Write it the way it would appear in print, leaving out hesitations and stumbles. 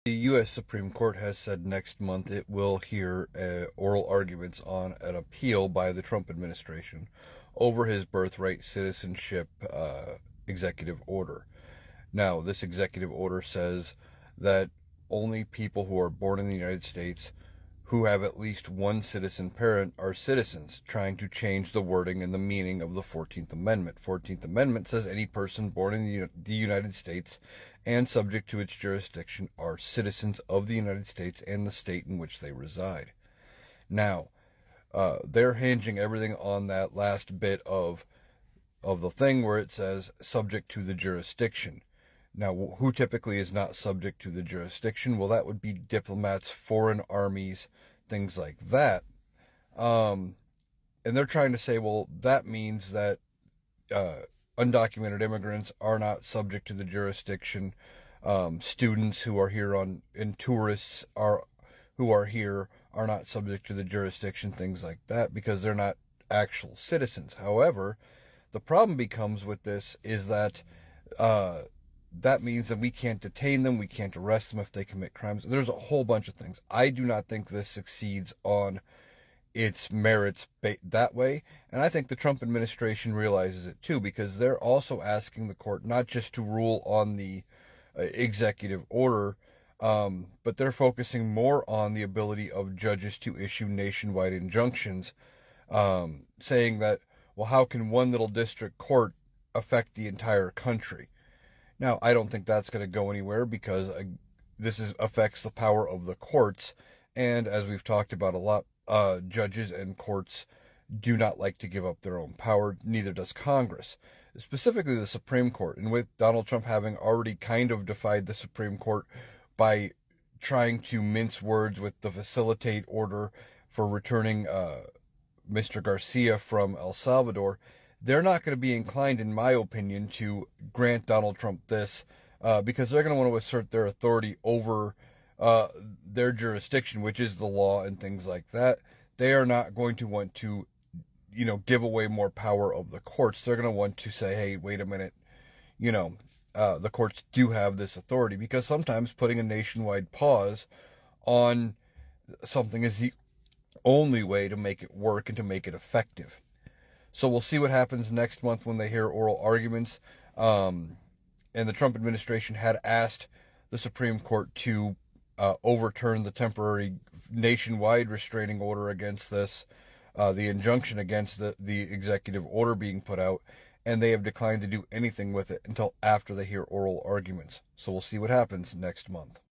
The U.S. Supreme Court has said next month it will hear oral arguments on an appeal by the Trump administration over his birthright citizenship executive order. Now, this executive order says that only people who are born in the United States who have at least one citizen parent are citizens, trying to change the wording and the meaning of the 14th Amendment. 14th Amendment says any person born in the United States and subject to its jurisdiction are citizens of the United States and the state in which they reside. Now, they're hinging everything on that last bit of the thing where it says subject to the jurisdiction. Now, who typically is not subject to the jurisdiction? Well, that would be diplomats, foreign armies, things like that. And they're trying to say, well, that means that undocumented immigrants are not subject to the jurisdiction. Students who are here and tourists who are here are not subject to the jurisdiction, things like that, because they're not actual citizens. However, the problem becomes with this is that that means that we can't detain them, we can't arrest them if they commit crimes. There's a whole bunch of things. I do not think this succeeds on its merits that way, and I think the Trump administration realizes it too, because they're also asking the court not just to rule on the executive order, but they're focusing more on the ability of judges to issue nationwide injunctions, saying that, well, how can one little district court affect the entire country? Now, I don't think that's going to go anywhere because affects the power of the courts. And as we've talked about a lot, judges and courts do not like to give up their own power. Neither does Congress, specifically the Supreme Court. And with Donald Trump having already kind of defied the Supreme Court by trying to mince words with the facilitate order for returning Mr. Garcia from El Salvador, they're not going to be inclined, in my opinion, to grant Donald Trump this because they're going to want to assert their authority over their jurisdiction, which is the law and things like that. They are not going to want to, give away more power of the courts. They're going to want to say, hey, wait a minute, the courts do have this authority, because sometimes putting a nationwide pause on something is the only way to make it work and to make it effective. So we'll see what happens next month when they hear oral arguments. And the Trump administration had asked the Supreme Court to overturn the temporary nationwide restraining order against this, the injunction against the executive order being put out, and they have declined to do anything with it until after they hear oral arguments. So we'll see what happens next month.